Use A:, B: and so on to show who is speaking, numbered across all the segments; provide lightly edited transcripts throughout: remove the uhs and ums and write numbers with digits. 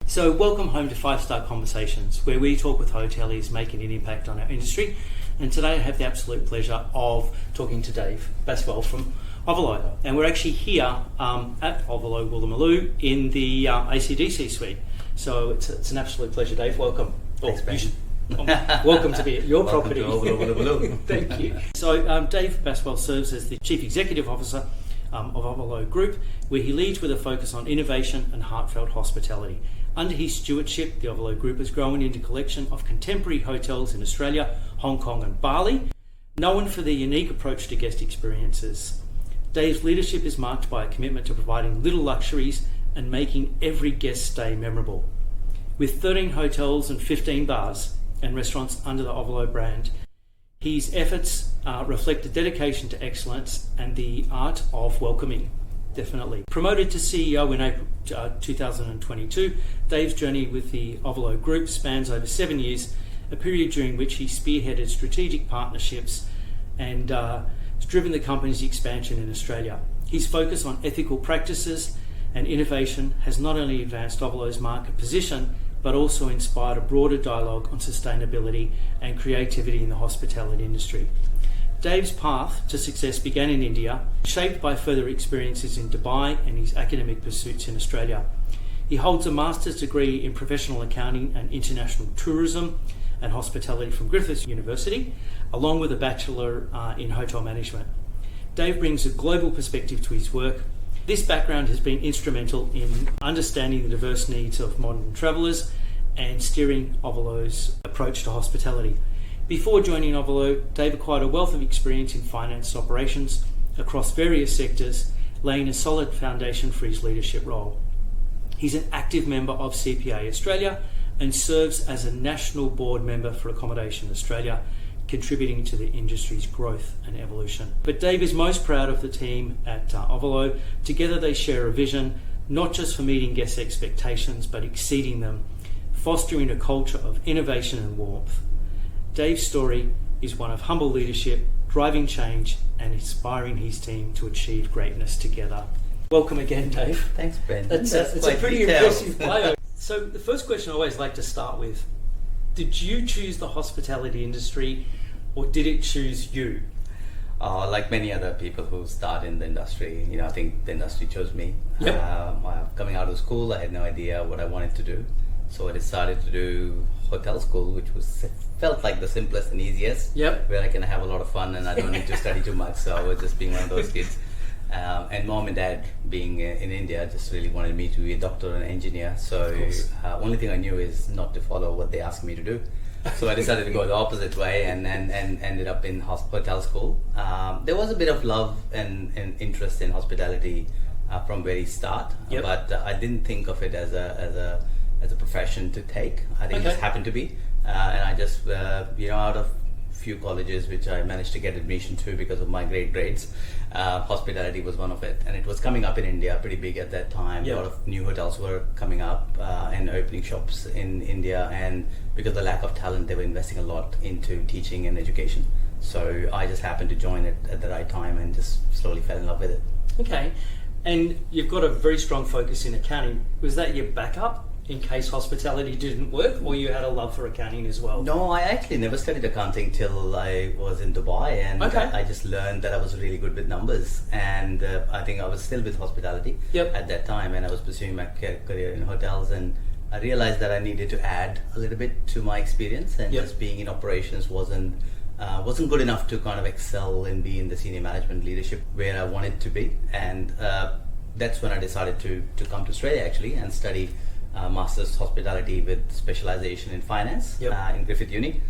A: So welcome home to 5-Star Conversations, where we talk with hoteliers making an impact on our industry. And today I have the absolute pleasure of talking to Dave Baswal from Ovolo. And we're actually here at Ovolo Woolloomooloo in the ACDC suite. So it's an absolute pleasure, Dave. Welcome.
B: Thanks, Ben.
A: Welcome to be at your
B: Welcome
A: property.
B: to Ovolo Woolloomooloo.
A: Thank you. So Dave Baswal serves as the Chief Executive Officer of Ovolo Group, where he leads with a focus on innovation and heartfelt hospitality. Under his stewardship, the Ovolo Group has grown into a collection of contemporary hotels in Australia, Hong Kong and Bali, known for their unique approach to guest experiences. Dave's leadership is marked by a commitment to providing little luxuries and making every guest stay memorable. With 13 hotels and 15 bars and restaurants under the Ovolo brand, his efforts reflect a dedication to excellence and the art of welcoming. Definitely. Promoted to CEO in April 2022, Dave's journey with the Ovolo Group spans over 7 years, a period during which he spearheaded strategic partnerships and has driven the company's expansion in Australia. His focus on ethical practices and innovation has not only advanced Ovolo's market position, but also inspired a broader dialogue on sustainability and creativity in the hospitality industry. Dave's path to success began in India, shaped by further experiences in Dubai and his academic pursuits in Australia. He holds a master's degree in professional accounting and international tourism and hospitality from Griffith University, along with a bachelor in hotel management. Dave brings a global perspective to his work. This background has been instrumental in understanding the diverse needs of modern travellers and steering Ovolo's approach to hospitality. Before joining Ovolo, Dave acquired a wealth of experience in finance operations across various sectors, laying a solid foundation for his leadership role. He's an active member of CPA Australia and serves as a national board member for Accommodation Australia, contributing to the industry's growth and evolution. But Dave is most proud of the team at Ovolo. Together they share a vision, not just for meeting guest expectations, but exceeding them, fostering a culture of innovation and warmth. Dave's story is one of humble leadership, driving change, and inspiring his team to achieve greatness together. Welcome again, Dave.
B: Thanks, Ben.
A: It's a pretty impressive bio. So the first question I always like to start with, did you choose the hospitality industry or did it choose you?
B: Like many other people who start in the industry, I think the industry chose me.
A: Yep.
B: Coming out of school, I had no idea what I wanted to do. So I decided to do hotel school, which felt like the simplest and easiest.
A: Yep.
B: Where I can have a lot of fun and I don't need to study too much. So I was just being one of those kids. And mom and dad, being in India, just really wanted me to be a doctor and engineer. So only thing I knew is not to follow what they asked me to do. So I decided to go the opposite way and ended up in hotel school. There was a bit of love and interest in hospitality from very start,
A: Yep.
B: but I didn't think of it as a profession to take. I think it just happened to be, and I just out of few colleges which I managed to get admission to because of my great grades, hospitality was one of it, and it was coming up in India pretty big at that time.
A: Yep.
B: A lot of new hotels were coming up and opening shops in India, and because of the lack of talent, they were investing a lot into teaching and education. So I just happened to join it at the right time and just slowly fell in love with it.
A: Okay, and you've got a very strong focus in accounting. Was that your backup in case hospitality didn't work, or you had a love for accounting as well?
B: No, I actually never studied accounting till I was in Dubai, and I just learned that I was really good with numbers, and I think I was still with hospitality at that time, and I was pursuing my career in hotels, and I realized that I needed to add a little bit to my experience, and just being in operations wasn't good enough to kind of excel and be in the senior management leadership where I wanted to be, and that's when I decided to come to Australia actually and study Master's Hospitality with specialization in finance in Griffith Uni.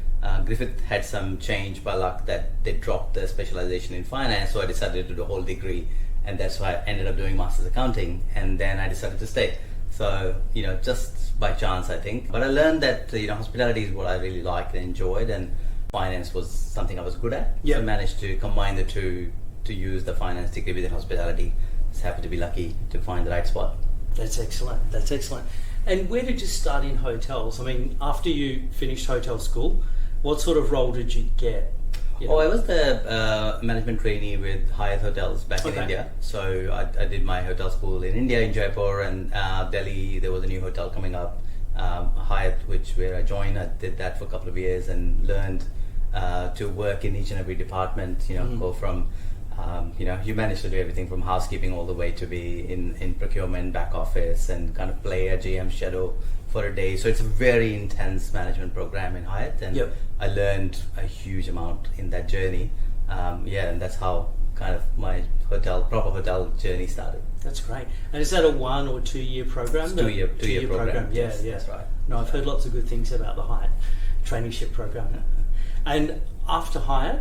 B: Griffith had some change by luck that they dropped the specialization in finance, so I decided to do the whole degree, and that's why I ended up doing Master's Accounting, and then I decided to stay. So, just by chance, I think. But I learned that, hospitality is what I really liked and enjoyed, and finance was something I was good at.
A: Yep.
B: So I managed to combine the two to use the finance degree within hospitality. Just happened to be lucky to find the right spot.
A: That's excellent. And where did you start in hotels? I mean, after you finished hotel school, what sort of role did you get?
B: I was the management trainee with Hyatt Hotels back in India. So I did my hotel school in India, in Jaipur, and Delhi. There was a new hotel coming up Hyatt, where I joined. I did that for a couple of years and learned to work in each and every department. Go from you manage to do everything from housekeeping all the way to be in procurement, back office, and kind of play a GM shadow for a day. So it's a very intense management program in Hyatt, and I learned a huge amount in that journey. And that's how kind of my proper hotel journey started.
A: That's great. And is that a 1 or 2 year program?
B: It's two-year program.
A: Yeah,
B: that's right.
A: No, I've heard lots of good things about the Hyatt traineeship program. And after Hyatt,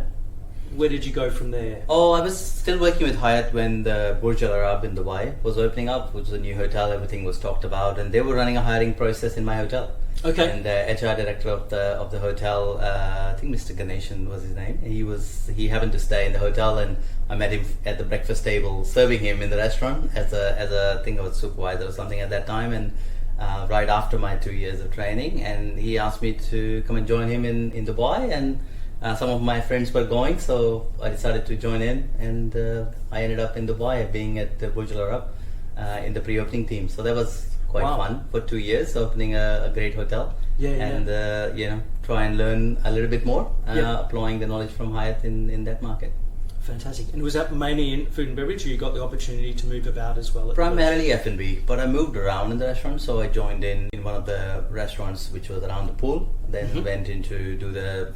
A: where did you go from there?
B: Oh, I was still working with Hyatt when the Burj Al Arab in Dubai was opening up, which was a new hotel. Everything was talked about, and they were running a hiring process in my hotel.
A: Okay.
B: And the HR director of the hotel, I think Mr. Ganeshan was his name. He happened to stay in the hotel, and I met him at the breakfast table, serving him in the restaurant as a I think I was supervisor or something at that time, and right after my 2 years of training, and he asked me to come and join him in Dubai, and some of my friends were going, so I decided to join in, and I ended up in Dubai, being at the Burj Al Arab in the pre-opening team. So that was quite fun for 2 years, opening a great hotel. And try and learn a little bit more, applying the knowledge from Hyatt in that market.
A: Fantastic. And was that mainly in food and beverage, or you got the opportunity to move about as well?
B: Primarily F&B, but I moved around in the restaurant. So I joined in one of the restaurants which was around the pool, then went in to do the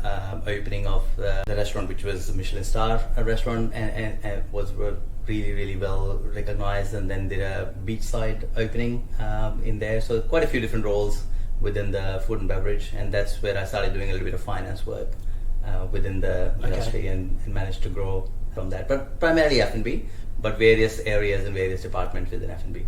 B: opening of the restaurant, which was a Michelin star restaurant, and was really, really well recognized, and then did a beachside opening in there. So quite a few different roles within the food and beverage, and that's where I started doing a little bit of finance work within the industry, and managed to grow from that. But primarily F&B, but various areas and various departments within F&B.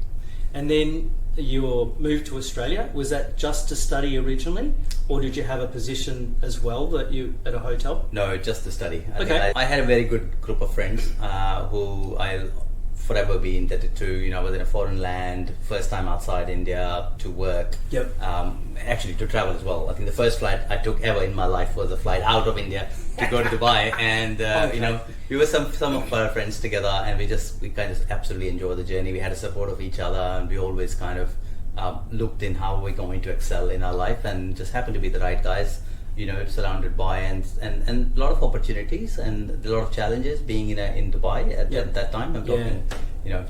A: And then your move to Australia, was that just to study originally, or did you have a position as well that you at a hotel?
B: No, just to study.
A: I
B: had a very good group of friends who I'll forever be indebted to. I was in a foreign land, first time outside India to work. Actually to travel as well. I think the first flight I took ever in my life was a flight out of India to go to Dubai, and we were some of our friends together, and we kind of absolutely enjoyed the journey. We had a support of each other, and we always kind of looked in how we're going to excel in our life, and just happened to be the right guys. Surrounded by and a lot of opportunities and a lot of challenges being in Dubai at that time. I'm talking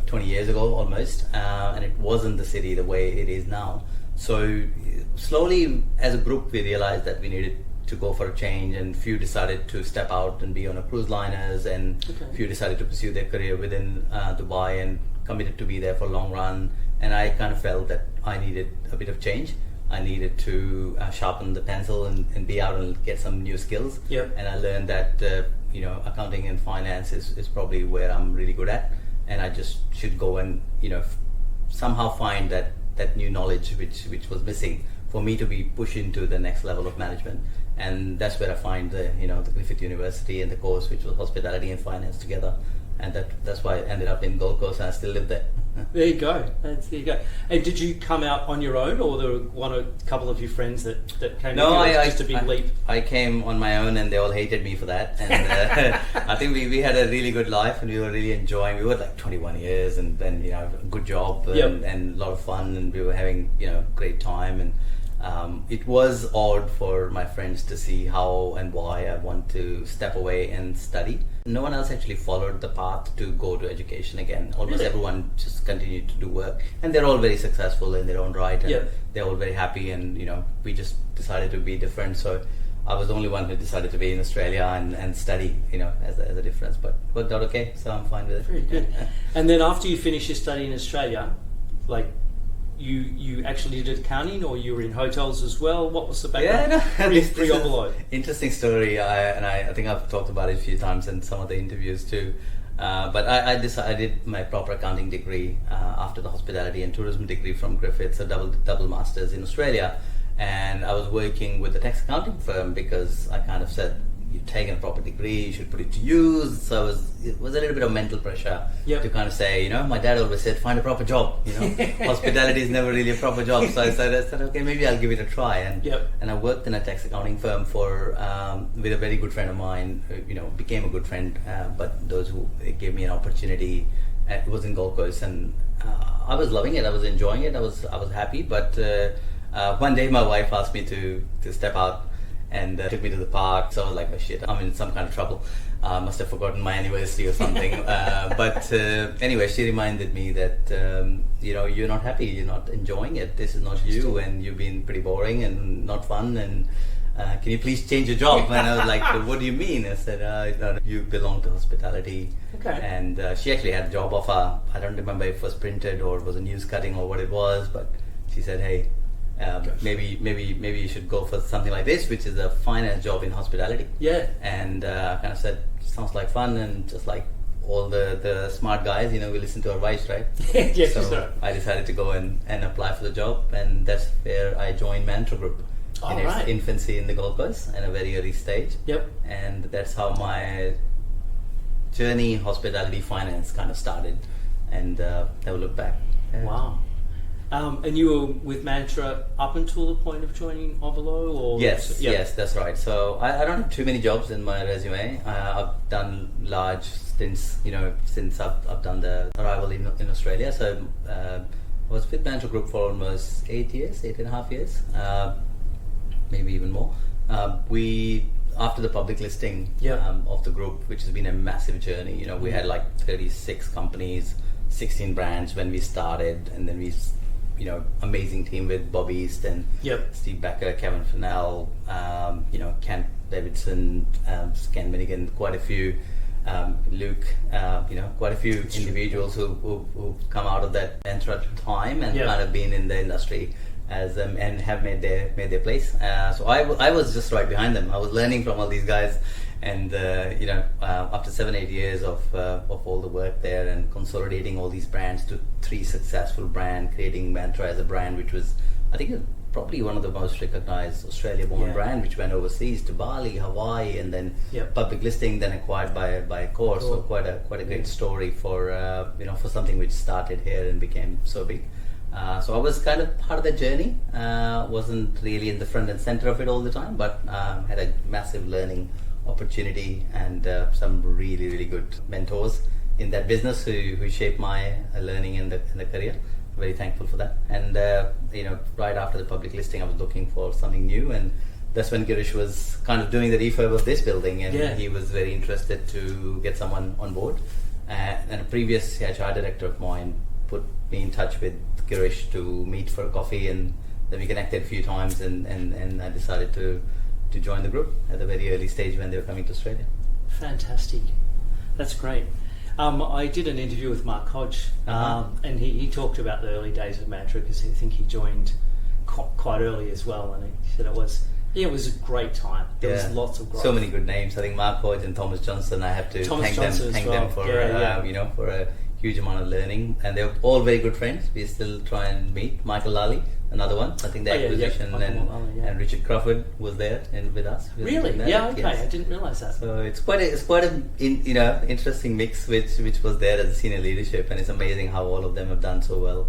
B: 20 years ago almost, and it wasn't the city the way it is now. So slowly as a group we realized that we needed to go for a change, and few decided to step out and be on a cruise liners, and few decided to pursue their career within Dubai and committed to be there for a long run. And I kind of felt that I needed a bit of change. I needed to sharpen the pencil and be out and get some new skills. And I learned that accounting and finance is probably where I'm really good at, and I just should go and somehow find that new knowledge which was missing for me to be pushed into the next level of management. And that's where I find the Griffith University and the course which was hospitality and finance together, and that's why I ended up in Gold Coast, and I still live there.
A: There you go. And did you come out on your own, or there were a couple of your friends that came?
B: No,
A: just a big leap.
B: I came on my own, and they all hated me for that. And I think we had a really good life, and we were really enjoying. We were like 21 years, and then a good job and a lot of fun, and we were having great time. And it was odd for my friends to see how and why I want to step away and study. No one else actually followed the path to go to education again. Almost everyone just continued to do work, and they're all very successful in their own right, and they're all very happy. And we just decided to be different. So I was the only one who decided to be in Australia and study, as a difference. But worked out okay, so I'm fine with it.
A: Very good. And then after you finished your study in Australia, you actually did accounting, or you were in hotels as well? What was the background? Pre-Ovolo.
B: Interesting story, I think I've talked about it a few times in some of the interviews too. But I did my proper accounting degree after the hospitality and tourism degree from Griffiths, a double masters in Australia, and I was working with a tax accounting firm because I kind of said, you've taken a proper degree, you should put it to use. So it was a little bit of mental pressure to kind of say, my dad always said, find a proper job. Hospitality is never really a proper job. So I said, okay, maybe I'll give it a try. And I worked in a tax accounting firm with a very good friend of mine, who, became a good friend. But those who gave me an opportunity, it was in Gold Coast, and I was loving it. I was enjoying it. I was happy, but One day my wife asked me to step out and took me to the park. So I was like, oh shit, I'm in some kind of trouble. Must have forgotten my anniversary or something. But anyway, she reminded me that, you're not happy, you're not enjoying it. This is not you, and you've been pretty boring and not fun. And can you please change your job? And I was like, what do you mean? I said, no, you belong to hospitality.
A: Okay.
B: And she actually had a job offer. I don't remember if it was printed or it was a news cutting or what it was, but she said, hey, maybe you should go for something like this, which is a finance job in hospitality.
A: Yeah.
B: And I kind of said, sounds like fun, and just like all the smart guys, we listen to our advice, right?
A: Yes,
B: so I decided to go and apply for the job, and that's where I joined Mantra Group in its infancy in the Gold Coast and a very early stage.
A: Yep.
B: And that's how my journey in hospitality finance kind of started, and never looked back. Yeah.
A: Wow. And you were with Mantra up until the point of joining Ovolo? Or
B: Yes, that's right. So I don't have too many jobs in my resume. I've done large stints, since I've done the arrival in Australia. So I was with Mantra Group for almost 8.5 years, maybe even more. After the public listing of the group, which has been a massive journey, we had like 36 companies, 16 brands when we started, and then we amazing team with Bob East and Steve Becker, Kevin Fennell, Kent Davidson, Ken Minigan, quite a few, Luke, quite a few individuals who come out of that Mantra time and kind of been in the industry as and have made their place. So I was just right behind them. I was learning from all these guys. And after 7-8 years of all the work there and consolidating all these brands to 3 successful brands, creating Mantra as a brand, which was, I think, probably one of the most recognized Australia-born brand, which went overseas to Bali, Hawaii, and then public listing, then acquired by Core. So quite a great story for something which started here and became so big. So I was kind of part of the journey. Wasn't really in the front and center of it all the time, but had a massive learning opportunity and some really, really good mentors in that business who shaped my learning in the career. Very thankful for that. And right after the public listing, I was looking for something new, and that's when Girish was kind of doing the refurb of this building, and he was very interested to get someone on board. And a previous HR director of mine put me in touch with Girish to meet for a coffee, and then we connected a few times, and I decided to join the group at a very early stage when they were coming to Australia.
A: Fantastic. That's great. I did an interview with Mark Hodge, and he talked about the early days of Mantra, because I think he joined quite early as well, and he said it was a great time. There was lots of growth.
B: So many good names. I think Mark Hodge and Thomas Johnson, I have to thank them for for a huge amount of learning, and they're all very good friends. We still try and meet. Michael Lally, another one. I think the acquisition, and Richard Crawford was there and with us.
A: Really? Yeah. Okay. Yes. I didn't realise that.
B: So it's quite an interesting mix which was there as a senior leadership, and it's amazing how all of them have done so well,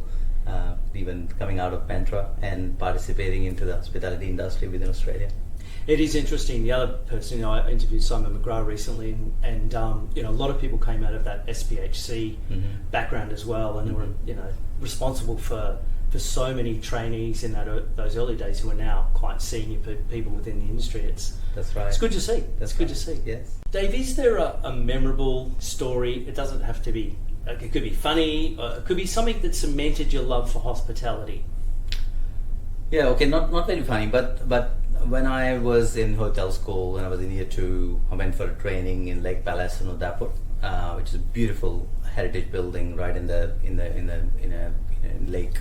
B: even coming out of Mantra and participating into the hospitality industry within Australia.
A: It is interesting. The other person, I interviewed Simon McGrath recently, and a lot of people came out of that SPHC background as well, and they were responsible for so many trainees in those early days who are now quite senior people within the industry.
B: That's right.
A: It's good to see. Good to see.
B: Yes.
A: Dave, is there a memorable story? It doesn't have to be. It could be funny. It could be something that cemented your love for hospitality.
B: Yeah. Okay. Not very funny, but when I was in hotel school, when I was in year 2, I went for a training in Lake Palace in Udaipur, which is a beautiful heritage building right in a lake,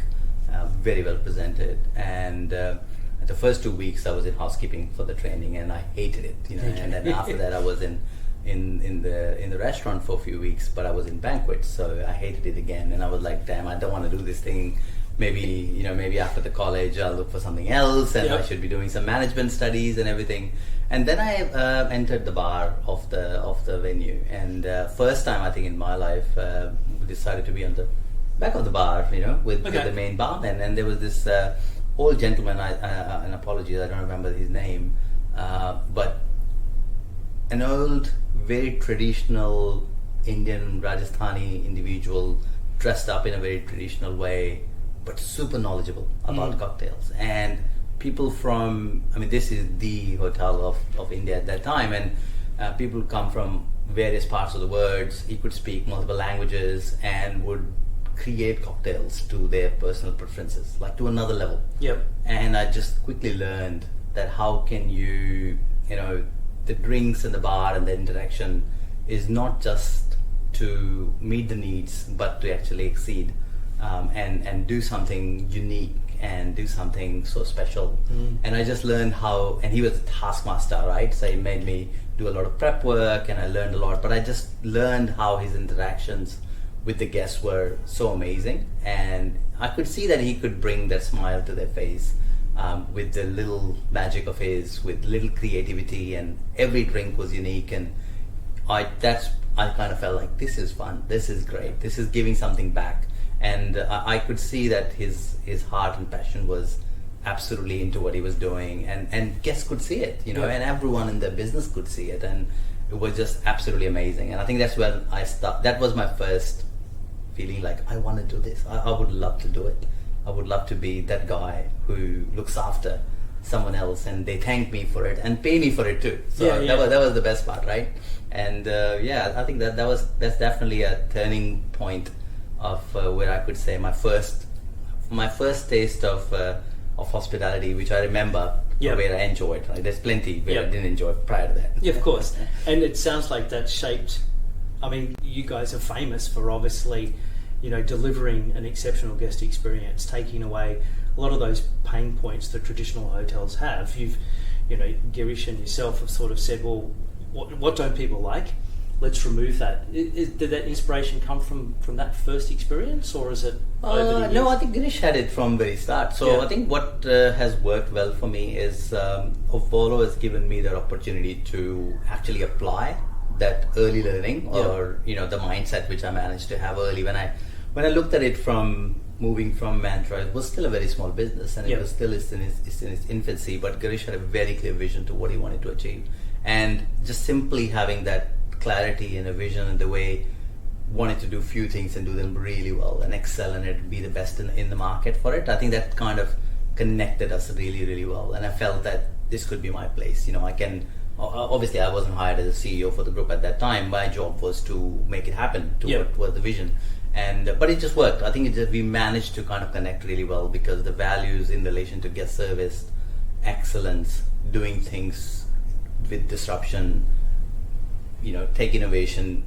B: very well presented. And the first 2 weeks I was in housekeeping for the training, and I hated it. And then after that I was in the restaurant for a few weeks, but I was in banquets, so I hated it again. And I was like, damn, I don't want to do this thing. Maybe after the college I'll look for something else, and I should be doing some management studies and everything. And then I entered the bar of the venue, and first time I think in my life decided to be on the back of the bar, with the main barman. And there was this old gentleman. And apologies, I don't remember his name, but an old, very traditional Indian Rajasthani individual, dressed up in a very traditional way, but super knowledgeable about cocktails. And people from, I mean, this is the hotel of India at that time, and people come from various parts of the world. He could speak multiple languages and would create cocktails to their personal preferences, like to another level.
A: Yep.
B: And I just quickly learned that how can you know, the drinks and the bar and the interaction is not just to meet the needs, but to actually exceed and do something unique and do something so special. And I just learned how, and he was a taskmaster, right? So he made me do a lot of prep work, and I learned a lot, but I just learned how his interactions with the guests were so amazing, and I could see that he could bring that smile to their face with the little magic of his, with little creativity, and every drink was unique. And I kind of felt like, this is fun, this is great, this is giving something back. And I could see that his heart and passion was absolutely into what he was doing, and guests could see it, you know, and everyone in the business could see it, and it was just absolutely amazing. And I think that's when that was my first feeling like, I want to do this. I would love to do it. I would love to be that guy who looks after someone else, and they thank me for it and pay me for it too. So that was the best part, right? And I think that's definitely a turning point of where I could say my first taste of hospitality, which I remember where I enjoyed. Like, there's plenty where I didn't enjoy prior to that.
A: Yeah, of course. And it sounds like that shaped. I mean, you guys are famous for obviously, you know, delivering an exceptional guest experience, taking away a lot of those pain points that traditional hotels have. You've, you know, Girish and yourself have sort of said, well, what don't people like? Let's remove that. Did that inspiration come from that first experience, or is it over the years?
B: No, I think Girish had it from very start. So I think what has worked well for me is Ovolo has given me the opportunity to actually apply that early learning, or you know, the mindset which I managed to have early. When I looked at it from moving from Mantra, it was still a very small business, and it was still in its infancy. But Girish had a very clear vision to what he wanted to achieve, and just simply having that clarity and a vision and the way wanted to do few things and do them really well and excel in it, be the best in the market for it. I think that kind of connected us really, really well, and I felt that this could be my place. You know, I can. Obviously, I wasn't hired as a CEO for the group at that time. My job was to make it happen to what was the vision, but it just worked. I think we managed to kind of connect really well, because the values in relation to guest service, excellence, doing things with disruption, you know, take innovation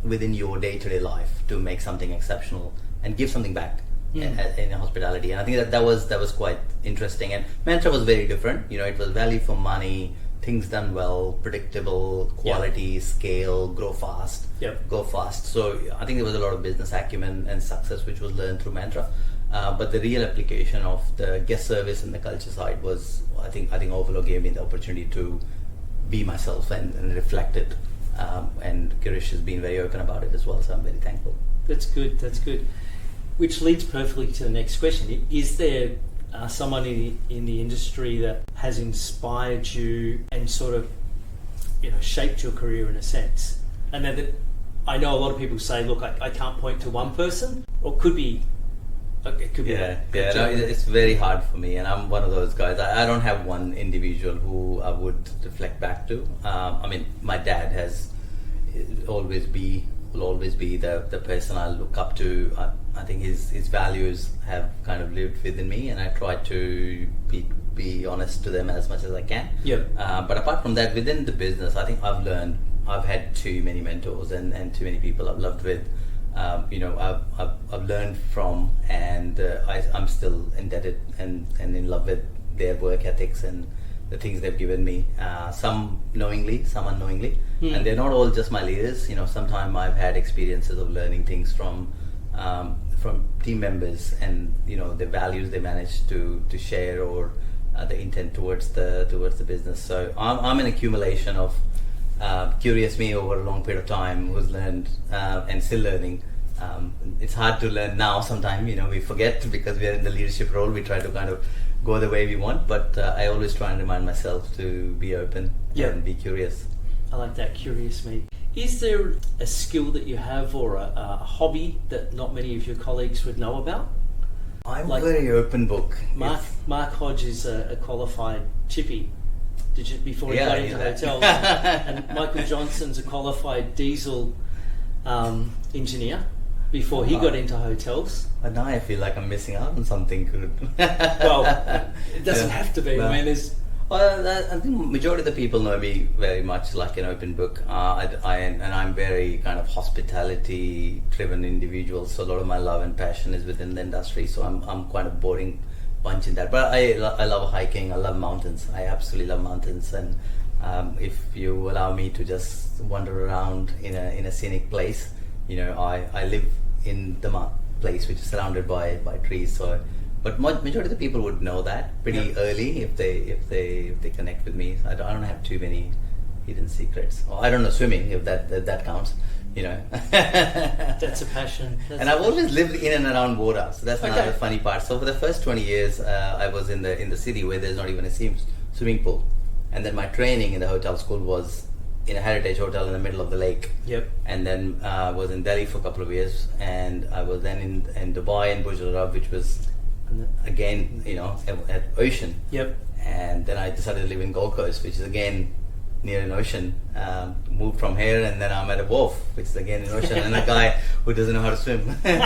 B: within your day-to-day life to make something exceptional and give something back in hospitality. And I think that was quite interesting. And Mantra was very different. You know, it was value for money, things done well, predictable, quality, scale, grow fast, go fast. So I think there was a lot of business acumen and success which was learned through Mantra. But the real application of the guest service and the culture side was, I think Ovolo gave me the opportunity to be myself and reflect it. And Girish has been very open about it as well, so I'm very thankful.
A: That's good. Which leads perfectly to the next question. Is there someone in the industry that has inspired you and sort of, you know, shaped your career in a sense? And that I know a lot of people say, look, I can't point to one person, or it could be. No,
B: it's very hard for me, and I'm one of those guys. I don't have one individual who I would reflect back to. I mean, my dad will always be the person I look up to. I think his values have kind of lived within me, and I try to be honest to them as much as I can. But apart from that, within the business, I think I've had too many mentors and too many people I've loved with. You know, I've learned from, and I'm still indebted and in love with their work ethics and the things they've given me. Some knowingly, some unknowingly, and they're not all just my leaders. You know, sometimes I've had experiences of learning things from team members, and you know, the values they manage to share, or the intent towards the business. So I'm an accumulation of curious me over a long period of time, who's learned and still learning. It's hard to learn now sometimes, you know, we forget because we are in the leadership role. We try to kind of go the way we want, but I always try and remind myself to be open and be curious.
A: I like that, curious me. Is there a skill that you have, or a hobby that not many of your colleagues would know about?
B: I'm a very open book.
A: Mark Hodge is a qualified chippy. Before he got into hotels, and Michael Johnson's a qualified diesel engineer before he got into hotels.
B: But now I feel like I'm missing out on something good.
A: Well, it doesn't have to be. No. I mean, there's.
B: Well, I think majority of the people know me very much like an open book. I'm very kind of hospitality-driven individual. So a lot of my love and passion is within the industry. So I'm quite a boring bunch in that. But I love hiking. I love mountains. I absolutely love mountains. And if you allow me to just wander around in a scenic place, I live in the place which is surrounded by trees. So. But majority of the people would know that pretty early if they connect with me. I don't have too many hidden secrets. Or I don't know swimming if that counts.
A: That's a passion.
B: And I've always lived in and around water, so that's another funny part. So for the first 20 years, I was in the city where there's not even a swimming pool, and then my training in the hotel school was in a heritage hotel in the middle of the lake.
A: Yep.
B: And then I was in Delhi for a couple of years, and I was then in Dubai and Burj Al Arab, which was again, at ocean.
A: Yep.
B: And then I decided to live in Gold Coast, which is again near an ocean. Moved from here, and then I'm at a wharf, which is again an ocean, and a guy who doesn't know how to swim. Really?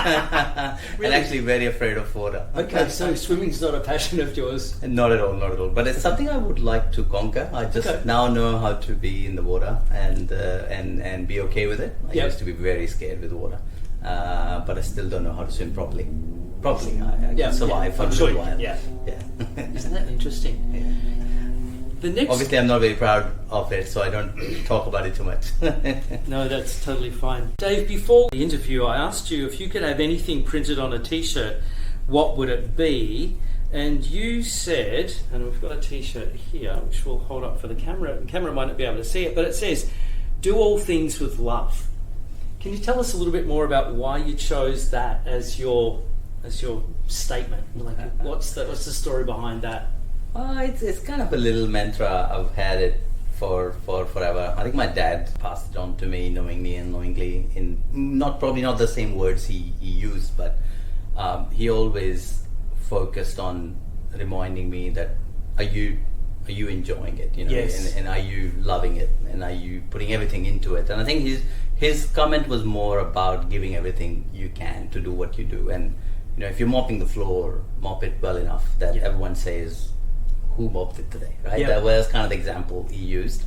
B: And actually very afraid of water.
A: Okay, so swimming's not a passion of yours?
B: Not at all. But it's something I would like to conquer. I just now know how to be in the water and be okay with it. I used to be very scared with water, but I still don't know how to swim properly. I can survive for a little while.
A: Yeah. Isn't that interesting?
B: Yeah.
A: The next.
B: Obviously, I'm not very proud of it, so I don't talk about it too much.
A: No, that's totally fine. Dave, before the interview, I asked you if you could have anything printed on a T-shirt, what would it be? And you said, and we've got a T-shirt here, which we'll hold up for the camera. The camera might not be able to see it, but it says, "Do all things with love." Can you tell us a little bit more about why you chose that as your statement? Like, what's the story behind that?
B: It's kind of a little mantra. I've had it for forever. I think my dad passed it on to me, knowing me unknowingly, in probably not the same words he used, but he always focused on reminding me that are you enjoying it?
A: Yes.
B: And are you loving it? And are you putting everything into it? And I think his comment was more about giving everything you can to do what you do. And if you're mopping the floor, mop it well enough that everyone says, "Who mopped it today?" Right? That was kind of the example he used,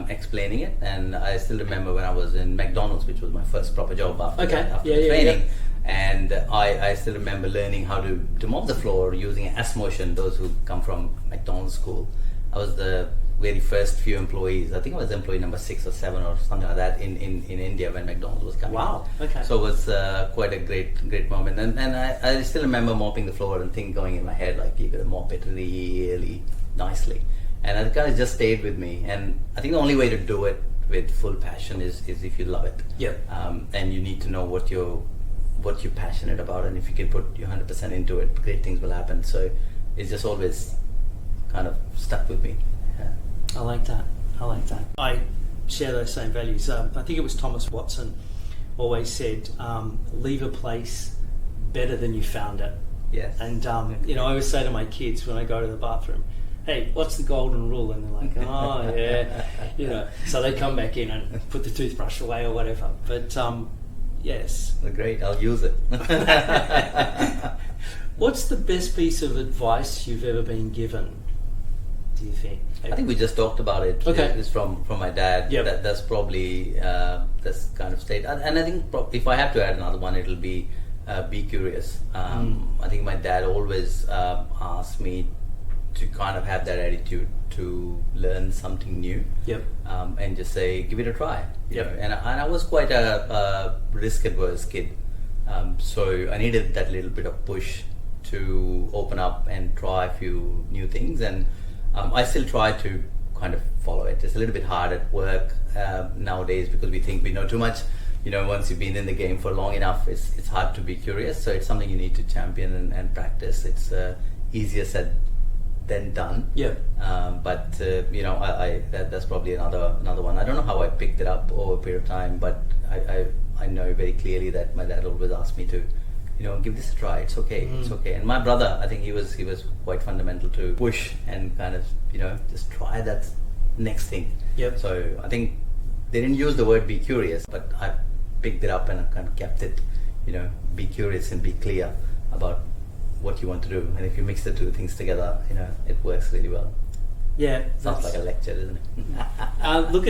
B: explaining it. And I still remember when I was in McDonald's, which was my first proper job after training. And I still remember learning how to mop the floor using S motion. Those who come from McDonald's school, I was the very first few employees. I think I was employee number 6 or 7 or something like that in India when McDonald's was coming.
A: Wow. Okay.
B: So it was quite a great moment. And I still remember mopping the floor and thing going in my head like, you got to mop it really nicely. And it kind of just stayed with me. And I think the only way to do it with full passion is if you love it.
A: Yep.
B: And you need to know what you're passionate about, and if you can put your 100% into it, great things will happen. So it's just always kind of stuck with me. Yeah.
A: I like that. I share those same values. I think it was Thomas Watson always said, leave a place better than you found it.
B: Yes.
A: And I always say to my kids when I go to the bathroom, "Hey, what's the golden rule?" And they're like, "Oh yeah," So they come back in and put the toothbrush away or whatever. But yes.
B: Well, great. I'll use it.
A: What's the best piece of advice you've ever been given, do you think?
B: I think we just talked about it.
A: Okay.
B: It's from my dad.
A: Yep.
B: That's probably this kind of state. And I think if I have to add another one, it'll be curious. I think my dad always asked me to kind of have that attitude to learn something new.
A: Yep.
B: And just say, give it a try.
A: Yep.
B: And I was quite a risk-averse kid. So I needed that little bit of push to open up and try a few new things. And I still try to kind of follow it. It's a little bit hard at work nowadays because we think we know too much. Once you've been in the game for long enough, it's hard to be curious. So it's something you need to champion and practice. It's easier said than done.
A: Yeah.
B: But that's probably another one. I don't know how I picked it up over a period of time, but I know very clearly that my dad always asked me to give this a try. It's okay. It's okay. And my brother, I think he was quite fundamental to push and kind of just try that next thing.
A: Yep.
B: So I think they didn't use the word be curious, but I picked it up and I kind of kept it. Be curious and be clear about what you want to do. And if you mix the two things together, it works really well.
A: Yeah,
B: sounds like a lecture, doesn't it?
A: Look,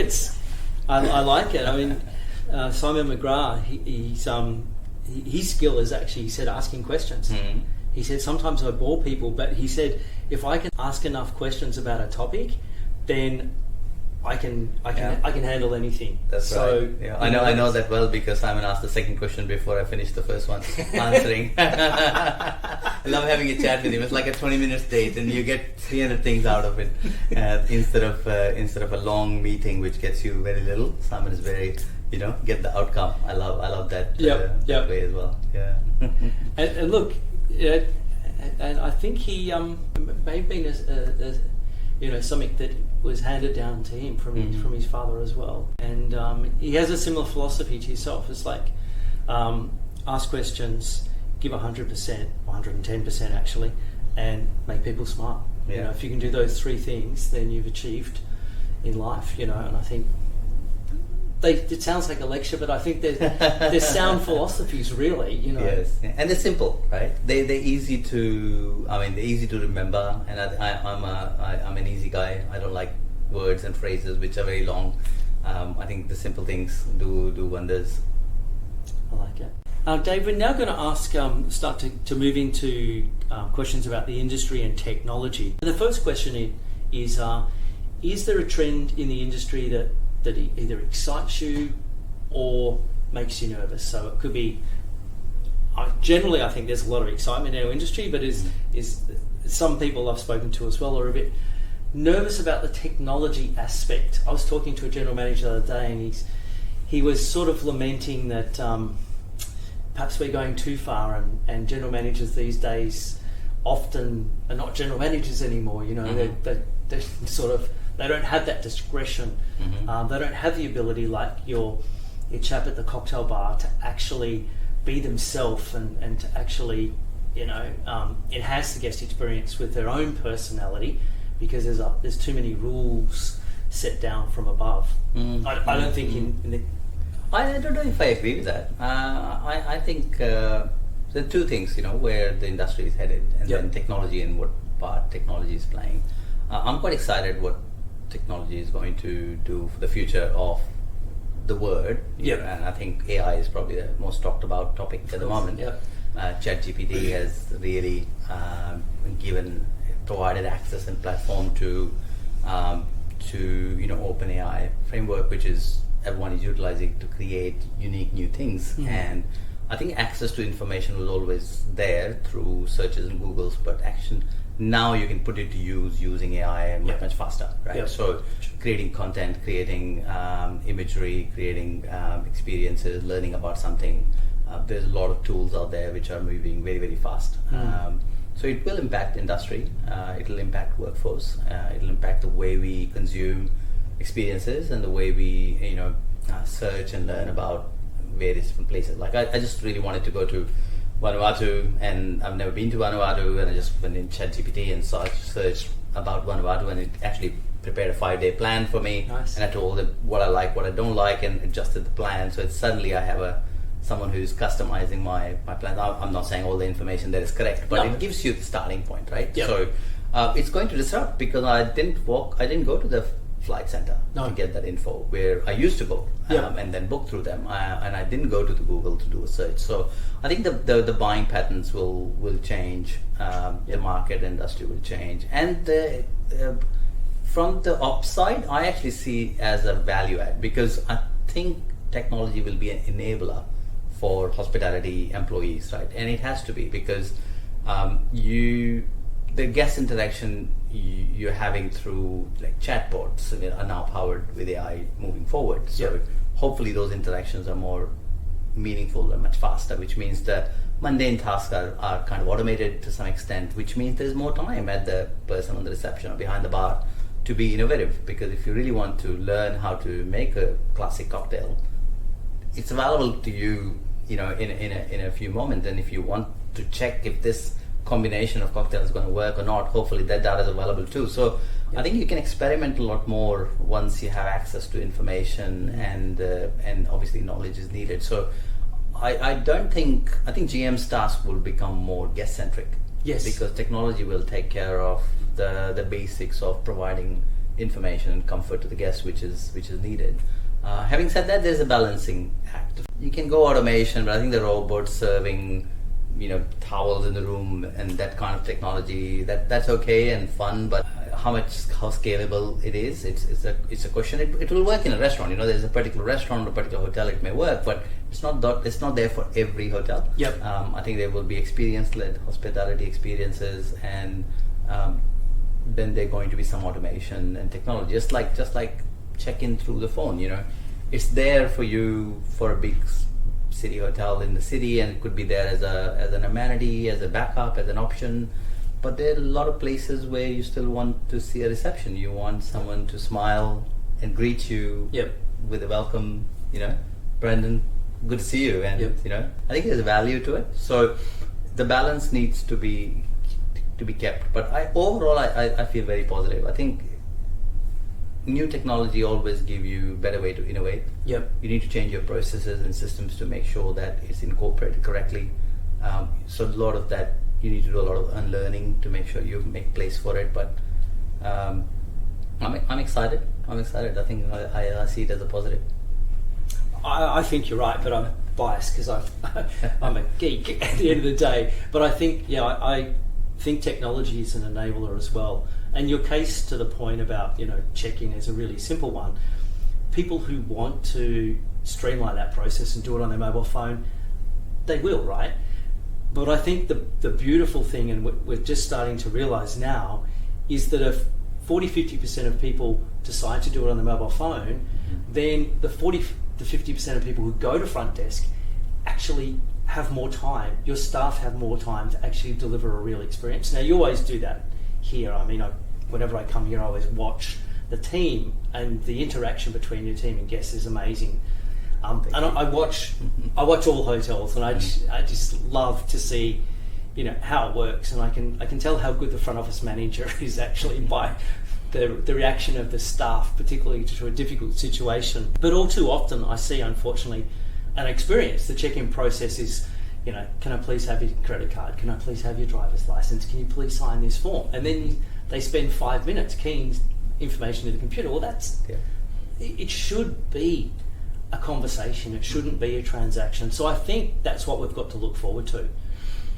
A: I like it. I mean, Simon McGrath, his skill is actually, he said, asking questions.
B: Mm-hmm.
A: He said, sometimes I bore people, but he said, if I can ask enough questions about a topic, then I can handle anything.
B: That's right. Yeah, I know that well because Simon asked the second question before I finished the first one answering. I love having a chat with him. It's like a 20-minute date, and you get 300 things out of it instead of a long meeting which gets you very little. Simon is very get the outcome. I love that that way as well. Yeah.
A: and look, and I think he may have been something that was handed down to him from his father as well. And he has a similar philosophy to yourself. It's like ask questions, give 100%, 110% actually, and make people smile.
B: Yeah.
A: If you can do those three things, then you've achieved in life. And I think it sounds like a lecture, but I think they're sound philosophies, really.
B: Yes, and they're simple, right? They're easy to. They're easy to remember, and I'm an easy guy. I don't like words and phrases which are very long. I think the simple things do wonders.
A: I like it. Dave, we're now going to start to move into questions about the industry and technology. The first question is there a trend in the industry that either excites you or makes you nervous? So it could be, generally I think there's a lot of excitement in our industry, but is some people I've spoken to as well are a bit nervous about the technology aspect. I was talking to a general manager the other day, and he was sort of lamenting that perhaps we're going too far, and general managers these days often are not general managers anymore. They're sort of, they don't have that discretion.
B: Mm-hmm.
A: They don't have the ability, like your chap at the cocktail bar, to actually be themselves and to actually enhance the guest experience with their own personality, because there's too many rules set down from above. I don't think in the...
B: I don't know if I agree with that. I think there are two things, where the industry is headed, and then technology and what part technology is playing. I'm quite excited what technology is going to do for the future of the word. And I think AI is probably the most talked about topic at the moment. ChatGPT has really provided access and platform to OpenAI framework, which is everyone is utilizing to create unique new things. And I think access to information was always there through searches and Googles, but now you can put it to use using AI much faster, right? So creating content, creating imagery, creating experiences, learning about something. There's a lot of tools out there which are moving very, very fast. So it will impact industry, it'll impact workforce, it'll impact the way we consume experiences and the way we search and learn about various different places. Like I just really wanted to go to Vanuatu, and I've never been to Vanuatu, and I just went in ChatGPT and searched about Vanuatu, and it actually prepared a 5-day plan for me.
A: Nice.
B: And I told it what I like, what I don't like, and adjusted the plan. So suddenly I have someone who's customizing my plan. I'm not saying all the information there is correct, but it gives you the starting point, right? So it's going to disrupt, because I didn't go to the flight center to get that info, where I used to go and then book through them, and I didn't go to the Google to do a search. So I think the buying patterns will change, the market industry will change, and from the upside I actually see as a value add, because I think technology will be an enabler for hospitality employees, right? And it has to be, because the guest interaction you're having through like chatbots are now powered with AI moving forward. So hopefully those interactions are more meaningful and much faster, which means the mundane tasks are kind of automated to some extent, which means there's more time at the person on the reception or behind the bar to be innovative. Because if you really want to learn how to make a classic cocktail, it's available to you in a few moments. And if you want to check if this combination of cocktails is going to work or not, hopefully that data is available too. So I think you can experiment a lot more once you have access to information, and obviously knowledge is needed. So I think GM's task will become more guest centric.
A: Yes,
B: because technology will take care of the basics of providing information and comfort to the guests, which is needed. Having said that, there's a balancing act. You can go automation, but I think the robots serving towels in the room and that kind of technology, that's okay and fun, but how scalable it is, it's a question. It will work in a restaurant. There's a particular restaurant or a particular hotel, it may work, but it's not there for every hotel.
A: Yep.
B: I think there will be experience-led hospitality experiences, and then there's going to be some automation and technology, just like check-in through the phone. It's there for you for a big city hotel in the city, and it could be there as an amenity, as a backup, as an option. But there are a lot of places where you still want to see a reception. You want someone to smile and greet you with a welcome. Brendan, good to see you. And I think there's a value to it. So the balance needs to be kept. But overall I feel very positive. I think new technology always give you better way to innovate.
A: Yep.
B: You need to change your processes and systems to make sure that it's incorporated correctly. So a lot of that, you need to do a lot of unlearning to make sure you make place for it. But I'm excited. I think I see it as a positive.
A: I think you're right, but I'm biased because I'm a geek at the end of the day. But I think, I think technology is an enabler as well. And your case to the point about checking is a really simple one. People who want to streamline that process and do it on their mobile phone, they will, right? But I think the beautiful thing, and we're just starting to realise now, is that if 40-50% of people decide to do it on the mobile phone, then the 40-50% of people who go to front desk actually have more time. Your staff have more time to actually deliver a real experience. Now, you always do that here. I mean, whenever I come here, I always watch the team, and the interaction between your team and guests is amazing. And I watch all hotels, and I just love to see, how it works, and I can tell how good the front office manager is actually by the reaction of the staff, particularly to a difficult situation. But all too often, I see, unfortunately, an experience. The check-in process is, can I please have your credit card? Can I please have your driver's license? Can you please sign this form? And then they spend 5 minutes keying information to the computer. Well, it should be a conversation. It shouldn't be a transaction. So I think that's what we've got to look forward to.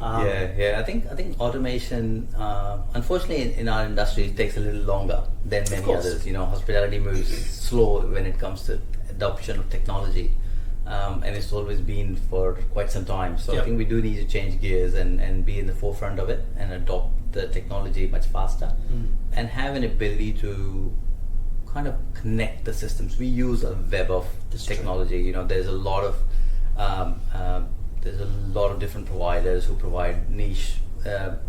B: I think automation, unfortunately, in our industry, it takes a little longer than many others. Hospitality moves slow when it comes to adoption of technology, and it's always been for quite some time. So I think we do need to change gears and be in the forefront of it and adopt the technology much faster, and have an ability to kind of connect the systems. We use a web of technology. There's a lot of different providers who provide niche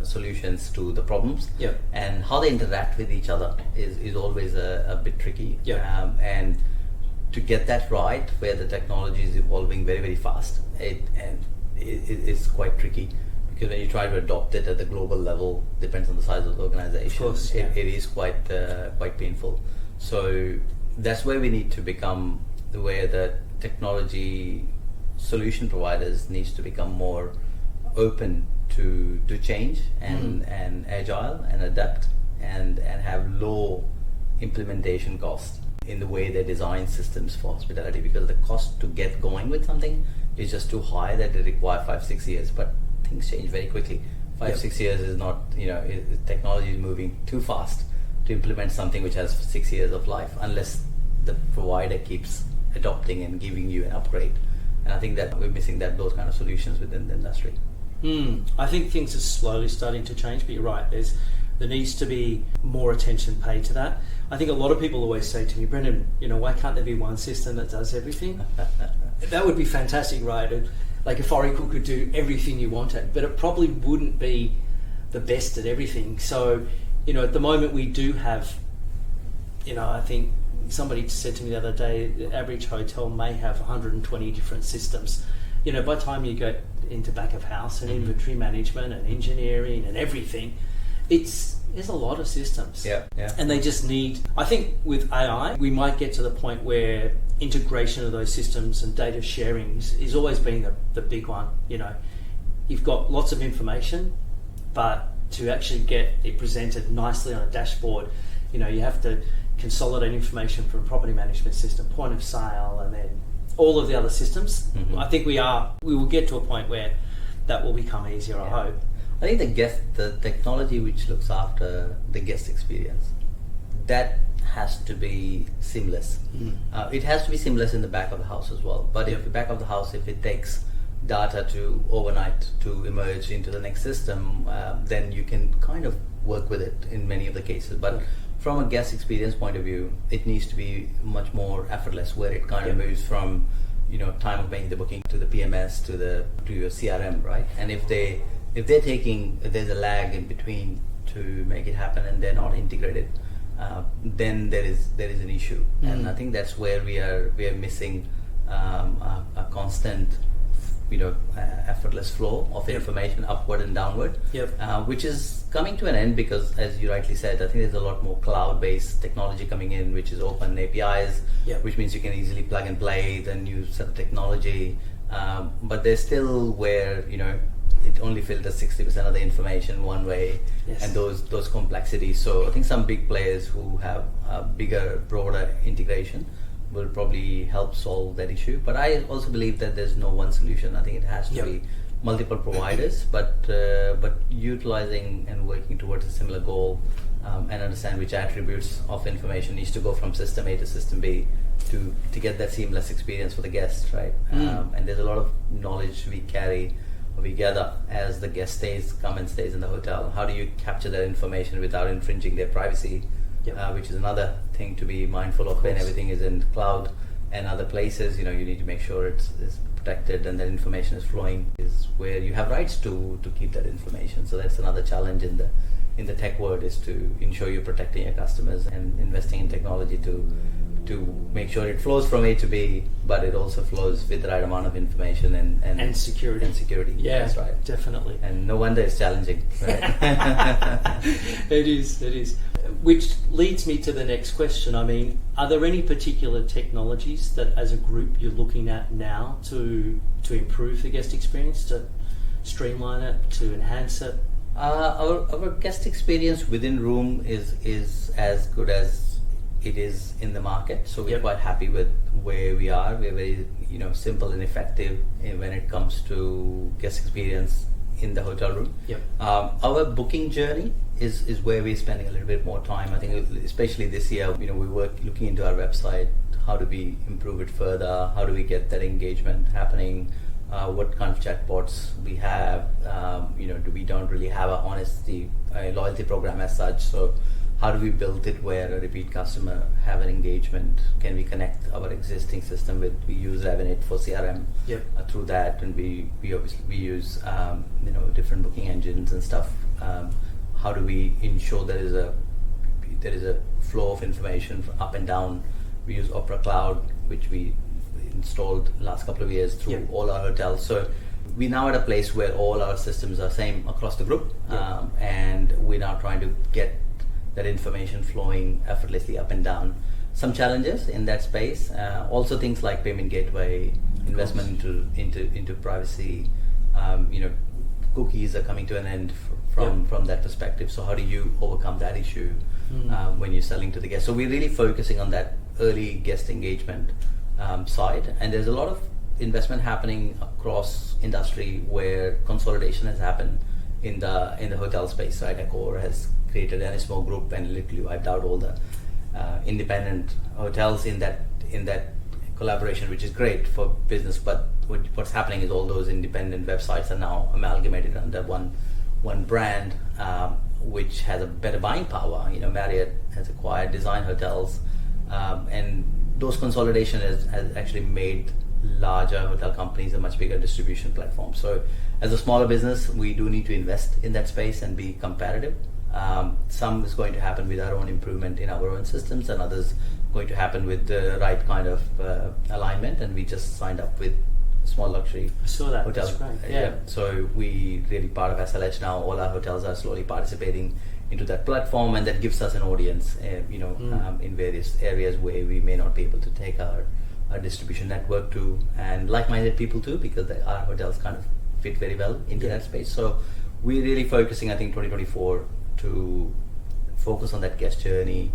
B: solutions to the problems, and how they interact with each other is always a bit tricky. And to get that right, where the technology is evolving very, very fast, it's quite tricky, because when you try to adopt it at the global level, depends on the size of the organization.
A: Of course,
B: it is quite painful. So that's where we need to become, where the technology solution providers needs to become more open to change and agile and adapt and have low implementation costs in the way they design systems for hospitality, because the cost to get going with something is just too high that they require 5-6 years. But things change very quickly. 5-6 years is not, technology is moving too fast to implement something which has 6 years of life, unless the provider keeps adopting and giving you an upgrade. And I think that we're missing those kind of solutions within the industry.
A: I think things are slowly starting to change, but you're right, there needs to be more attention paid to that. I think a lot of people always say to me, Brendan, why can't there be one system that does everything? That would be fantastic, right? Like if Oracle could do everything you wanted, but it probably wouldn't be the best at everything. So, at the moment we do have, I think somebody said to me the other day, the average hotel may have 120 different systems. by the time you go into back of house and inventory management and engineering and everything, there's a lot of systems.
B: Yeah.
A: And they just need, I think with AI, we might get to the point where integration of those systems and data sharing is always been the big one. You've got lots of information, but to actually get it presented nicely on a dashboard, you have to consolidate information from property management system, point of sale, and then all of the other systems. I think we will get to a point where that will become easier, I hope.
B: I think the technology which looks after the guest experience, that has to be seamless. It has to be seamless in the back of the house as well. But if the back of the house, if it takes data to overnight to emerge into the next system, then you can kind of work with it in many of the cases. But from a guest experience point of view, it needs to be much more effortless, where it kind of moves from time of making the booking to the PMS to your CRM, right? And if there's a lag in between to make it happen and they're not integrated, then there is an issue. And I think that's where we are missing a constant effortless flow of information upward and downward, which is coming to an end because, as you rightly said, I think there's a lot more cloud-based technology coming in, which is open APIs, which means you can easily plug and play the new set of technology. But there's still where it only filters 60% of the information one way, and those complexities. So I think some big players who have a bigger, broader integration will probably help solve that issue. But I also believe that there's no one solution. I think it has to be multiple providers, but utilizing and working towards a similar goal, and understand which attributes of information needs to go from system A to system B to get that seamless experience for the guest, right? And there's a lot of knowledge we gather as the guest stays in the hotel. How do you capture that information without infringing their privacy? Which is another thing to be mindful of when everything is in cloud and other places. You need to make sure it's protected and that information is flowing, is where you have rights to keep that information. So that's another challenge in the tech world, is to ensure you're protecting your customers and investing in technology to make sure it flows from A to B, but it also flows with the right amount of information and
A: security.
B: Yeah, that's right.
A: Definitely.
B: And no wonder it's challenging, right?
A: It is. Which leads me to the next question. I mean, are there any particular technologies that as a group you're looking at now to improve the guest experience, to streamline it, to enhance it?
B: Our guest experience within room is as good as it is in the market, so we're quite happy with where we are. We're very simple and effective when it comes to guest experience in the hotel room. Our booking journey is where we're spending a little bit more time. I think especially this year, we were looking into our website. How do we improve it further? How do we get that engagement happening? What kind of chatbots we have? We don't really have a loyalty program as such. So how do we build it where a repeat customer have an engagement? Can we connect our existing system we use Revenit for CRM through that, and we obviously use different booking engines and stuff. How do we ensure there is a flow of information up and down? We use Opera Cloud, which we installed last couple of years through all our hotels. So we're now at a place where all our systems are same across the group, and we're now trying to get that information flowing effortlessly up and down. Some challenges in that space, also things like payment gateway, investment into privacy. Cookies are coming to an end from that perspective. So how do you overcome that issue when you're selling to the guest? So we're really focusing on that early guest engagement side, and there's a lot of investment happening across industry where consolidation has happened in the hotel space. Right, Accor has created an small group and literally wiped out all the independent hotels in that collaboration, which is great for business. But what's happening is all those independent websites are now amalgamated under one brand, which has a better buying power. Marriott has acquired Design Hotels, and those consolidation has actually made larger hotel companies a much bigger distribution platform. So as a smaller business, we do need to invest in that space and be competitive. Some is going to happen with our own improvement in our own systems, and others going to happen with the right kind of alignment. And we just signed up with small luxury
A: I saw that.
B: hotel.
A: That's great. Yeah.
B: So we really part of SLH now. All our hotels are slowly participating into that platform, and that gives us an audience, in various areas where we may not be able to take our distribution network to, and like-minded people too, because our hotels kind of fit very well into that space. So we're really focusing, I think, 2024 to focus on that guest journey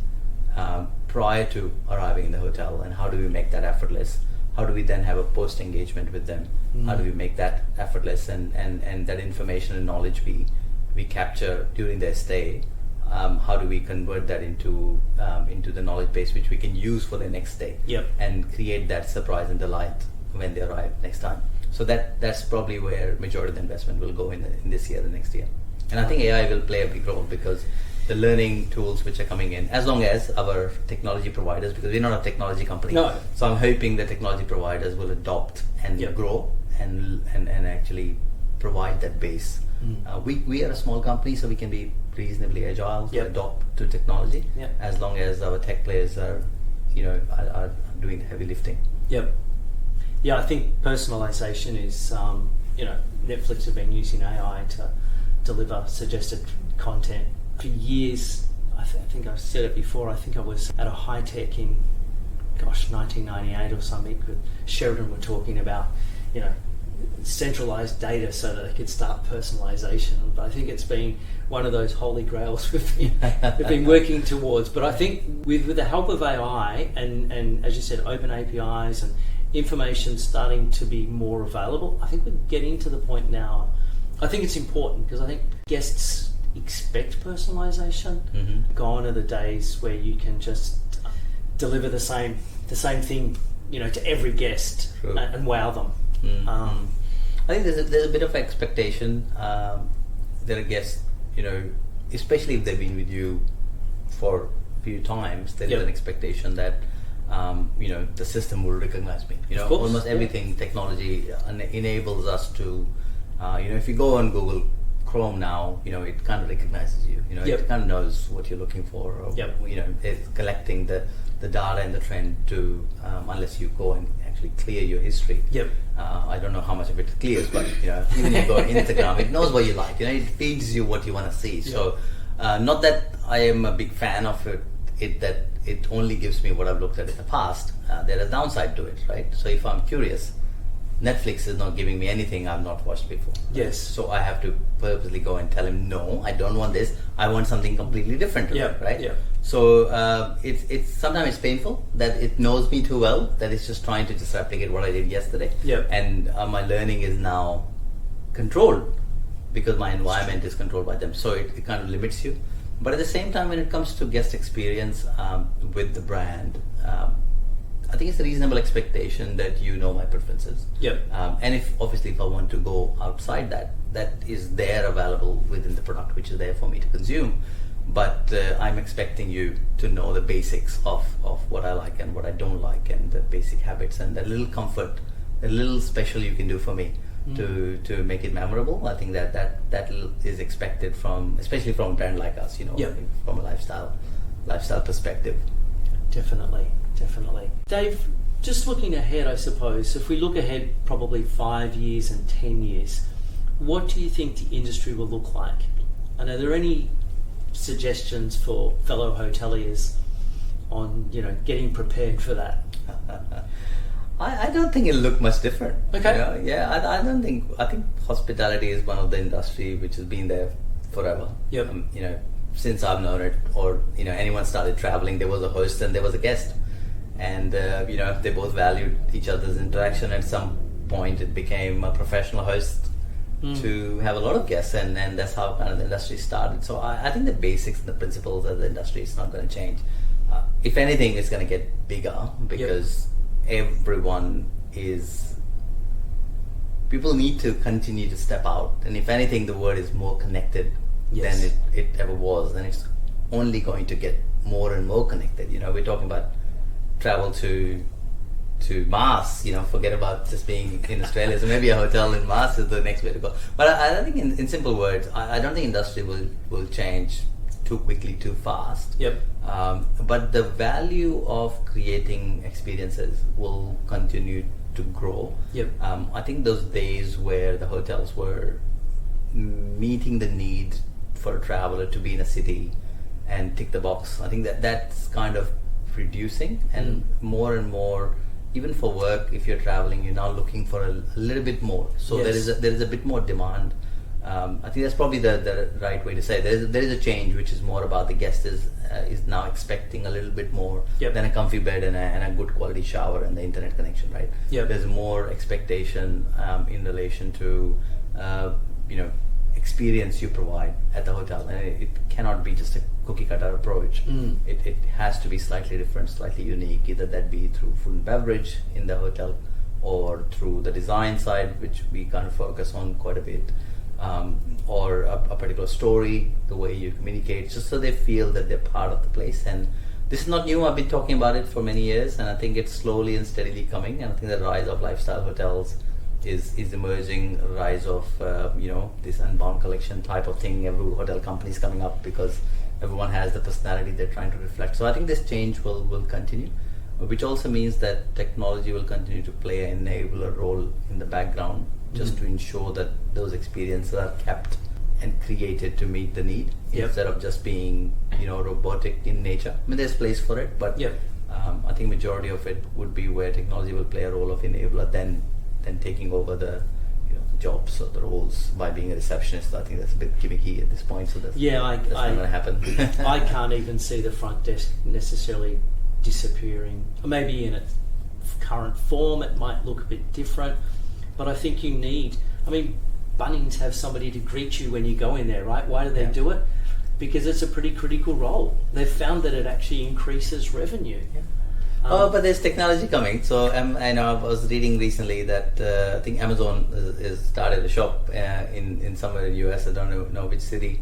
B: prior to arriving in the hotel, and how do we make that effortless? How do we then have a post engagement with them? How do we make that effortless, and that information and knowledge we capture during their stay? How do we convert that into the knowledge base which we can use for their next stay, and create that surprise and delight when they arrive next time? So that's probably where majority of the investment will go in this year, the next year. And I think AI will play a big role, because the learning tools which are coming in, as long as our technology providers, because we're not a technology company, so I'm hoping the technology providers will adopt and grow and actually provide that base. We are a small company, so we can be reasonably agile to adopt to technology, as long as our tech players are doing the heavy lifting.
A: I think personalization is, Netflix have been using AI to deliver suggested content for years. I think I've said it before. I think I was at a high tech in 1998 or something. Sheridan were talking about centralized data so that they could start personalization. But I think it's been one of those holy grails we've been working towards. But I think with the help of AI and as you said, open APIs and information starting to be more available, I think we're getting to the point now. I think it's important, because I think guests expect personalization. Gone are the days where you can just deliver the same thing, to every guest and wow them.
B: I think there's a bit of expectation. There are guests, especially if they've been with you for a few times, there is an expectation that the system will recognize me. Almost everything technology enables us to. If you go on Google Chrome now, it kind of recognizes you. It kind of knows what you're looking for. Or, it's collecting the data and the trend to, unless you go and actually clear your history. I don't know how much of it clears, but even if you go on Instagram, it knows what you like. It feeds you what you want to see. So, not that I am a big fan of it that it only gives me what I've looked at in the past. There's a downside to it, right? So if I'm curious, Netflix is not giving me anything I've not watched before. So I have to purposely go and tell him, no, I don't want this. I want something completely different, right? So it's sometimes it's painful that it knows me too well, that it's just trying to just replicate what I did yesterday. And my learning is now controlled, because my environment is controlled by them. So it kind of limits you. But at the same time, when it comes to guest experience with the brand, I think it's a reasonable expectation that my preferences. And if I want to go outside that is there available within the product, which is there for me to consume. But I'm expecting you to know the basics of what I like and what I don't like, and the basic habits, and that little comfort, a little special you can do for me to make it memorable. I think that is expected especially from a brand like us, from a lifestyle perspective.
A: Definitely. Dave, just looking ahead, I suppose, if we look ahead probably 5 years and 10 years, what do you think the industry will look like? And are there any suggestions for fellow hoteliers on, getting prepared for that?
B: I don't think it'll look much different.
A: Okay.
B: I think hospitality is one of the industry which has been there forever. Since I've known it, or anyone started traveling, there was a host and there was a guest. And they both valued each other's interaction. At some point it became a professional host to have a lot of guests, and that's how kind of the industry started. So I think the basics and the principles of the industry is not going to change. If anything, it's going to get bigger, because everyone people need to continue to step out, and if anything, the world is more connected than it ever was, and it's only going to get more and more connected. We're talking about travel to Mars, forget about just being in Australia. So maybe a hotel in Mars is the next way to go. But I think in simple words, I don't think industry will change too quickly, too fast. But the value of creating experiences will continue to grow.
A: Yep.
B: I think those days where the hotels were meeting the need for a traveler to be in a city and tick the box, I think that's kind of reducing, and more, even for work, if you're traveling, you're now looking for a little bit more. So
A: Yes.
B: there is a bit more demand. I think that's probably the right way to say it. There is a change which is more about the guest is now expecting a little bit more than a comfy bed and a good quality shower and the internet connection, right?
A: Yep.
B: There's more expectation in relation to experience you provide at the hotel, and it cannot be just a cookie cutter approach. It has to be slightly different, slightly unique, either that be through food and beverage in the hotel or through the design side, which we kind of focus on quite a bit, or a particular story, the way you communicate, just so they feel that they're part of the place. And this is not new. I've been talking about it for many years, and I think it's slowly and steadily coming. And I think the rise of lifestyle hotels is emerging. Rise of this Unbound collection type of thing. Every hotel company is coming up because everyone has the personality they're trying to reflect. So I think this change will continue, which also means that technology will continue to play an enabler role in the background, just to ensure that those experiences are kept and created to meet the need, instead of just being robotic in nature. I mean, there's place for it, but I think majority of it would be where technology will play a role of enabler than taking over the jobs or the roles by being a receptionist. I think that's a bit gimmicky at this point, so that's not going to happen.
A: I can't even see the front desk necessarily disappearing. Maybe in its current form it might look a bit different, but I think you need, Bunnings have somebody to greet you when you go in there, right? Why do they do it? Because it's a pretty critical role. They've found that it actually increases revenue.
B: But there's technology coming. So I know I was reading recently that I think Amazon is started a shop in somewhere in the US. I don't know which city,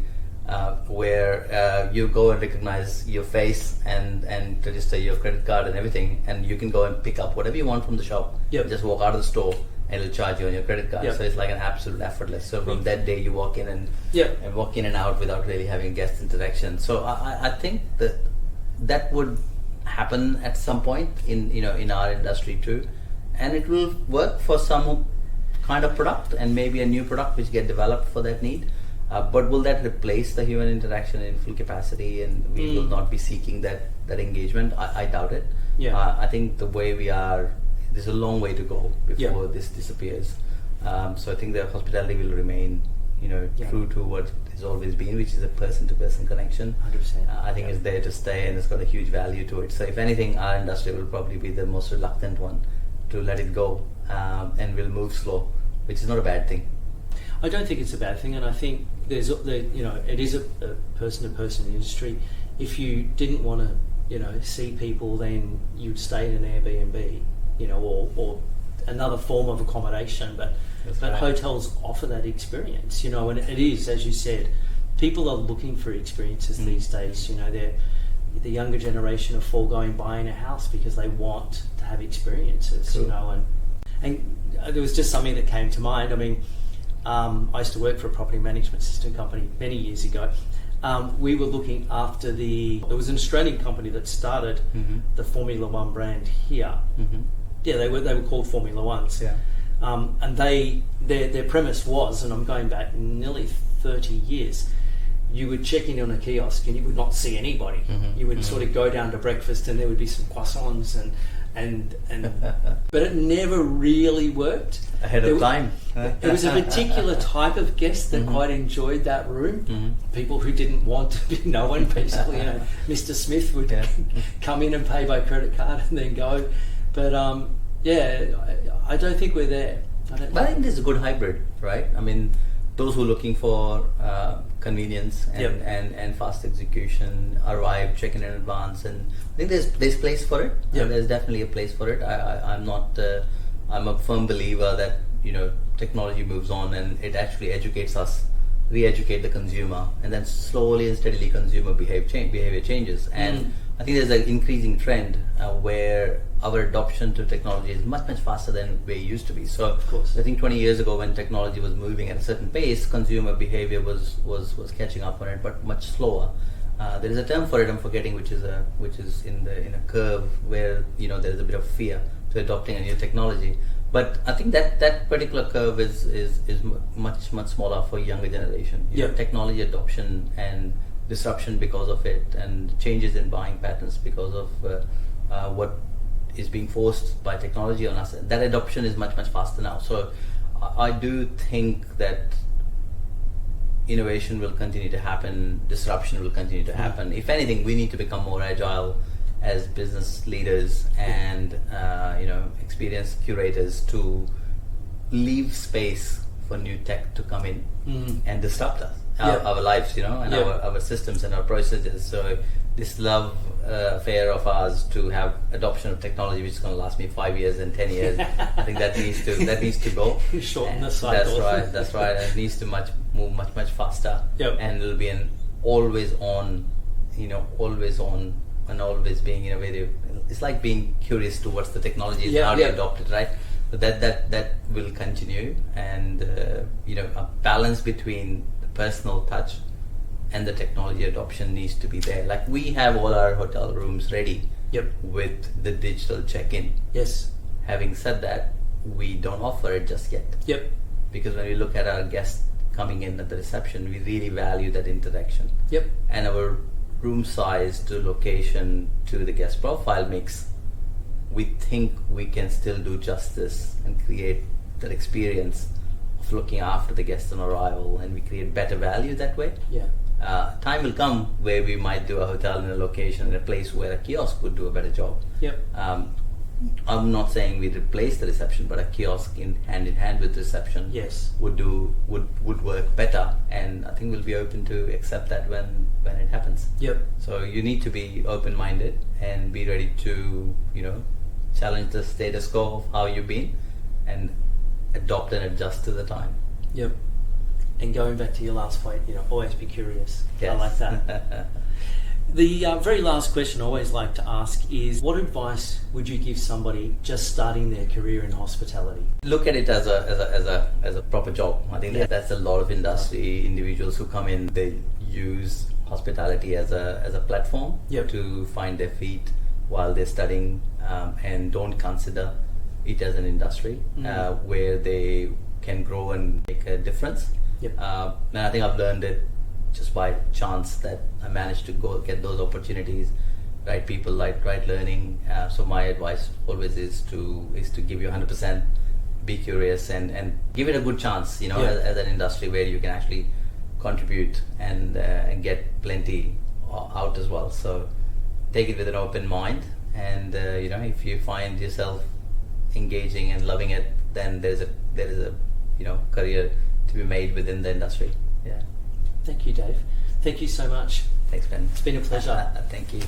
B: where you go and recognize your face and register your credit card and everything, and you can go and pick up whatever you want from the shop. Just walk out of the store and it'll charge you on your credit card. So it's like an absolute effortless. So from that day you walk in and walk in and out without really having guest interaction. So I think that would happen at some point in our industry too, and it will work for some kind of product and maybe a new product which get developed for that need, but will that replace the human interaction in full capacity, and we will not be seeking that engagement? I doubt it. I think the way we are, there's a long way to go before this disappears. So I think the hospitality will remain true to what it's always been, which is a person-to-person connection.
A: 100%.
B: I think it's there to stay, and it's got a huge value to it. So if anything, our industry will probably be the most reluctant one to let it go, and will move slow, which is not a bad thing.
A: I don't think it's a bad thing, and I think it is a person-to-person industry. If you didn't want to see people, then you'd stay in an Airbnb, or another form of accommodation, but hotels offer that experience, and it is, as you said, people are looking for experiences these days. The younger generation are foregoing buying a house because they want to have experiences. And there was just something that came to mind. I used to work for a property management system company many years ago. We were looking after there was an Australian company that started the Formula One brand here. They were called Formula Ones. And their premise was, and I'm going back nearly 30 years, you would check in on a kiosk and you would not see anybody. You would sort of go down to breakfast and there would be some croissants and but it never really worked.
B: Ahead of time.
A: It was a particular type of guest that quite enjoyed that room. People who didn't want to be known, basically. Mr. Smith would come in and pay by credit card and then go. But I don't think we're there.
B: But I think there's a good hybrid, right? Those who are looking for convenience and fast execution arrive, check in advance, and I think there's place for it. There's definitely a place for it. I'm a firm believer that technology moves on and it actually educates us, re-educate the consumer, and then slowly and steadily consumer behavior changes. And I think there's an increasing trend where our adoption to technology is much faster than we used to be. So
A: of course.
B: I think 20 years ago, when technology was moving at a certain pace, consumer behavior was catching up on it, but much slower. There is a term for it, I'm forgetting, which is in a curve where there is a bit of fear to adopting a new technology. But I think that particular curve is much smaller for younger generation. You know, technology adoption and disruption because of it, and changes in buying patterns because of what is being forced by technology on us. That adoption is much faster now. So I do think that innovation will continue to happen, disruption will continue to happen. If anything, we need to become more agile as business leaders and experienced curators to leave space for new tech to come in and disrupt us, our lives, and our systems and our processes. So this love affair of ours to have adoption of technology, which is going to last me 5 years and 10 years, I think that needs to go.
A: Shorten the cycle.
B: That's right. It needs to move much faster, and it'll be an always on, and always being innovative. It's like being curious towards the technology and how to adopt it, right? So that will continue, and a balance between the personal touch and the technology adoption needs to be there. Like, we have all our hotel rooms ready with the digital check-in.
A: Yes.
B: Having said that, we don't offer it just yet. Because when we look at our guests coming in at the reception, we really value that interaction. And our room size to location to the guest profile mix, we think we can still do justice and create that experience of looking after the guest on arrival, and we create better value that way. Time will come where we might do a hotel in a location, in a place where a kiosk would do a better job. I'm not saying we replace the reception, but a kiosk hand in hand with reception would work better, and I think we'll be open to accept that when it happens. So you need to be open-minded and be ready to challenge the status quo of how you've been, and adopt and adjust to the time.
A: And going back to your last point, always be curious.
B: Yes.
A: I like that. The very last question I always like to ask is, what advice would you give somebody just starting their career in hospitality?
B: Look at it as a proper job. I think that's a lot of industry individuals who come in. They use hospitality as a platform to find their feet while they're studying, and don't consider it as an industry where they can grow and make a difference. And I think I've learned it just by chance that I managed to go get those opportunities, right people, right learning. So my advice always is to give you 100%, be curious, and give it a good chance, as an industry where you can actually contribute and get plenty out as well. So take it with an open mind, and if you find yourself engaging and loving it, then there is a career to be made within the industry.
A: Thank you, Dave. Thank you so much.
B: Thanks, Ben.
A: It's been a pleasure.
B: Thank you.